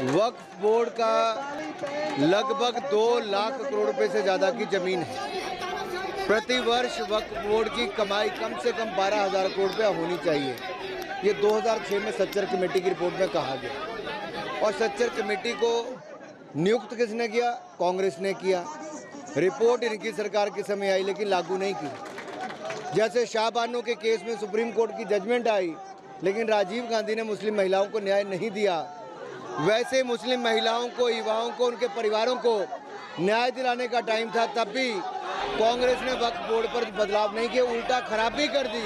वक्फ board का लगभग 2 लाख करोड़ रुपए से ज़्यादा की ज़मीन है। प्रति वर्ष वक्फ बोर्ड की कमाई कम से कम 12,000 करोड़ रुपया होनी चाहिए। ये 2006 में सच्चर कमेटी की रिपोर्ट में कहा गया और सच्चर कमेटी को नियुक्त किसने किया? कांग्रेस ने किया। रिपोर्ट इनकी सरकार के समय आई लेकिन लागू नहीं की। जैसे शाहबानो के केस में सुप्रीम कोर्ट की जजमेंट आई लेकिन राजीव गांधी ने मुस्लिम महिलाओं को न्याय नहीं दिया, वैसे मुस्लिम महिलाओं को, युवाओं को, उनके परिवारों को न्याय दिलाने का टाइम था, तब भी कांग्रेस ने वक्फ बोर्ड पर बदलाव नहीं किया, उल्टा खराबी कर दी।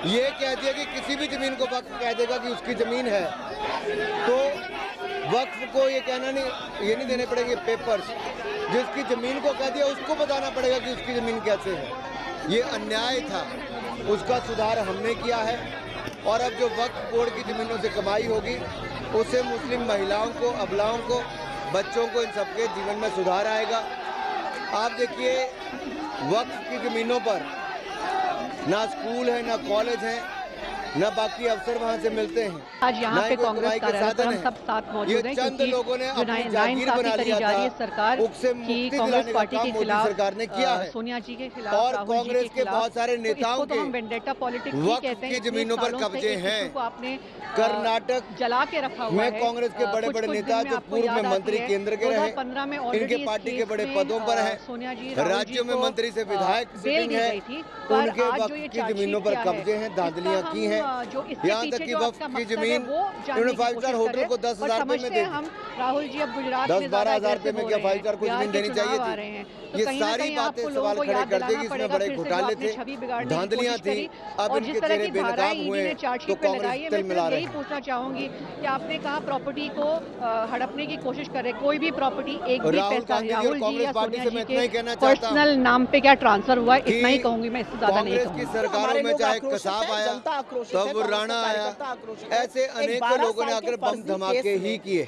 ये कह दिया कि किसी भी ज़मीन को वक्फ कह देगा कि उसकी ज़मीन है, तो वक्फ को ये कहना नहीं, ये नहीं देने पड़ेंगे पेपर्स। जिसकी ज़मीन को कह दिया उसको बताना पड़ेगा कि उसकी ज़मीन कैसे है। ये अन्याय था, उसका सुधार हमने किया है और अब जो वक्फ बोर्ड की ज़मीनों से कमाई होगी उससे मुस्लिम महिलाओं को, अबलाओं को, बच्चों को, इन सबके जीवन में सुधार आएगा। आप देखिए, वक्फ की ज़मीनों पर ना स्कूल है, ना कॉलेज है, न बाकी अफसर वहाँ से मिलते हैं। आज यहाँ पे कांग्रेस कार्यालय पर हम सब साथ मौजूद हैं चंद लोगों ने अपनी जो जागीर बना लिया था, सरकार उससे मुक्ति दिलाने का काम मोदी सरकार ने किया है। सोनिया जी के खिलाफ और कांग्रेस के बहुत सारे नेताओं के वक्फ की जमीनों पर कब्जे हैं। कर्नाटक जला के रखा हुआ में कांग्रेस के बड़े बड़े नेता जो पूर्व में मंत्री केंद्र के रहे, इनके पार्टी के बड़े पदों पर हैं, राज्यों में मंत्री से विधायक सिटिंग है, उनके वक्फ की जमीनों पर कब्जे हैं, धांधलियां की हैं। यहाँ तक कि वक्फ की जमीन उन्होंने 5 स्टार होटल को 10,000 रुपए में दे दी। राहुल जी अब गुजरात 10-12 हज़ार रुपए में क्या 5 स्टार को जमीन देनी चाहिए थी? ये सारी बातें सवाल खड़े करते कि इसमें बड़े घोटाले थे, धांधलियां थी। अब इनके चेहरे बेनकाब हुए तो कांग्रेस तिल मिला रहे। पूछना चाहूंगी कि आपने कहा प्रॉपर्टी को हड़पने की कोशिश करे, कोई भी प्रॉपर्टी एक भी पैसा राहुल जी या सोनिया जी के पर्सनल नाम पे क्या ट्रांसफर हुआ है, इतना ही कहूंगी मैं, इससे ज्यादा नहीं कहूंगी। कांग्रेस की सरकारों में चाहे कसाब आया, तब राणा आया, ऐसे अनेकों लोगों ने आकर बम धमाके ही किए।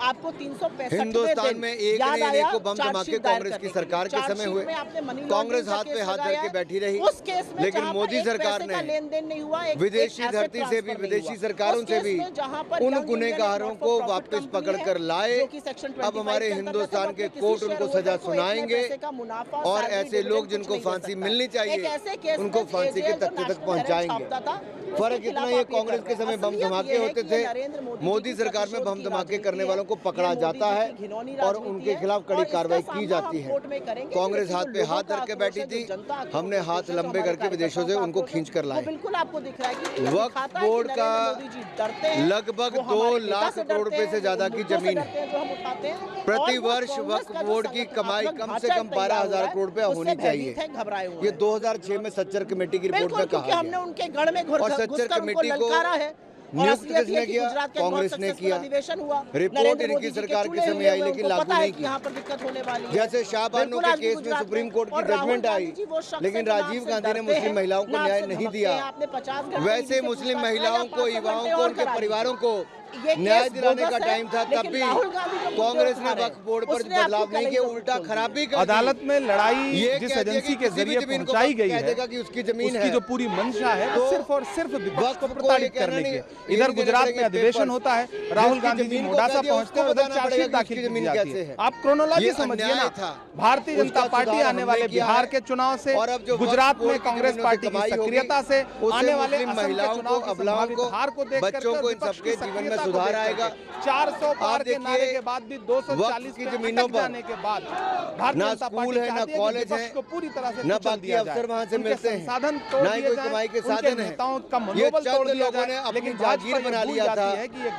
हिंदुस्तान में एक ने एक को बम धमाके कांग्रेस की सरकार के समय हुए। कांग्रेस हाथ पे हाथ धर के बैठी रही, लेकिन मोदी सरकार ने विदेशी धरती से भी, विदेशी सरकारों से भी उन गुनहगारों को वापस पकड़कर लाए। अब हमारे हिंदुस्तान के कोर्ट उनको सजा सुनाएंगे और ऐसे लोग जिनको फांसी मिलनी चाहिए उनको फांसी के तख्ते तक पहुंचाएंगे। फर्क इतना, ये कांग्रेस के समय बम धमाके होते थे, मोदी सरकार में बम धमाके करने वालों को पकड़ा जाता है और उनके खिलाफ कड़ी कार्रवाई की जाती है। कांग्रेस हाथ पे हाथ धर के बैठी थी, हमने हाथ लंबे करके विदेशों से उनको खींच कर लाए। वक्फ बोर्ड का लगभग 2 लाख करोड़ रुपए से ज्यादा की जमीन है। प्रति वर्ष वक्फ बोर्ड की कमाई कम से कम 12,000 करोड़ रुपया होनी चाहिए। ये 2006 में सच्चर कमेटी की रिपोर्ट में कहा गया और सच्चर कमेटी को नियुक्त किसने किया? कांग्रेस ने किया। रिपोर्ट इनकी सरकार के समय आई लेकिन लागू नहीं की। जैसे शाहबानो के केस में सुप्रीम कोर्ट की जजमेंट आई लेकिन राजीव गांधी ने मुस्लिम महिलाओं को न्याय नहीं दिया, वैसे मुस्लिम महिलाओं को, युवाओं को, उनके परिवारों को न्याय दिलाने का टाइम था, तब भी कांग्रेस ने वक्फ बोर्ड पर बदलाव नहीं किया, उल्टा खराबी कर दी। अदालत में लड़ाई जिस एजेंसी के जरिए पहुंचाई गई है कि उसकी जमीन है, जो पूरी मंशा है तो सिर्फ और सिर्फ विपक्ष को प्रताड़ित करने की। इधर गुजरात में अधिवेशन होता है, राहुल गांधी जी मोडासा पहुंचते हैं, उधर चार्जशीट दाखिल की जाती है। आप क्रोनोलॉजी समझिए ना, भारतीय जनता पार्टी आने वाले बिहार के चुनाव से, गुजरात में कांग्रेस पार्टी की सक्रियता से, आने वाले महिलाओं को, अबलाओं को, बच्चों को, इन सबके जीवन में सुधार आएगा। 400 पार के नारे के बाद भी 240 की जमीनों पर जाने के बाद ना स्कूल है, ना कॉलेज है, पूरी तरह से न बाकी अफसर वहाँ से मिलते हैं, साधन ना ही कोई कमाई के साधन है। ये चंद लोगों ने अपनी जागीर बना लिया था,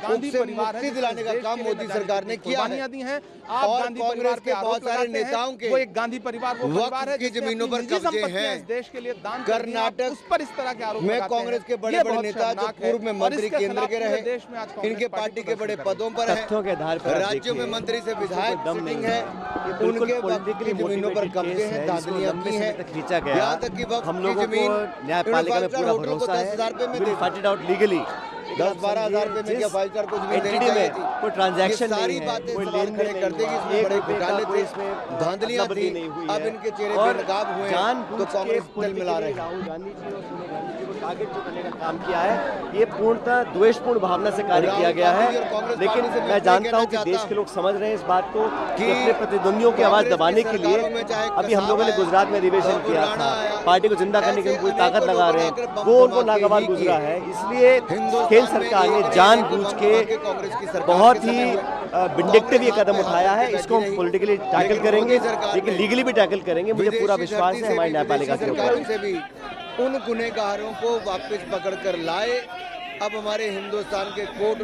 उससे मुक्ति दिलाने का काम मोदी सरकार ने किया है। और कांग्रेस के बहुत सारे नेताओं के एक गांधी परिवार वक्फ की जमीनों पर कब्जे हैं। देश के लिए दान कर्नाटक पर इस तरह के आरोप में कांग्रेस के बड़े बड़े नेता जो पूर्व में मंत्री केंद्र के रहे, इनके पार्टी के बड़े पदों पर हैं, राज्यों में मंत्री से विधायक सिटिंग है, उनके वक्फ की जमीनों पर कब्जे हैं, धांधलियां की हैं। यहाँ तक कि वक्फ की जमीन न्यायपालिका में पूरा भरोसा है, 10,000 रुपए में फाइट आउट लीगली 10-12 हज़ार रुपए में क्या 5 स्टार को जमीन देनी चाहिए थी? कोई ट्रांजैक्शन सारी बातें सवाल खड़े करते कि इसमें बड़े घोटाले थे, धांधलियां थी। अब इनके चेहरे बेनकाब हुए तो कांग्रेस तिल मिला रहे हैं। टारगेट जो करने का काम किया है, ये पूर्णतः द्वेषपूर्ण भावना से कार्य किया गया है। लेकिन मैं जानता हूं कि देश के लोग समझ रहे हैं इस बात को कि अपने प्रतिद्वंदियों की आवाज दबाने के लिए अभी हम लोगों ने गुजरात में अधिवेशन किया था, पार्टी को जिंदा करने के लिए पूरी ताकत लगा रहे हैं, वो उनको नागवार गुजरा है। इसलिए केंद्र सरकार ने जानबूझ के बहुत ही विंडिक्टिव ये कदम उठाया है। इसको हम पॉलिटिकली टैकल करेंगे, लेकिन लीगली भी टैकल करेंगे। मुझे पूरा विश्वास है हमारी न्यायपालिका के ऊपर। से भी उन गुनहगारों को वापस पकड़ कर लाए। अब हमारे हिंदुस्तान के कोर्ट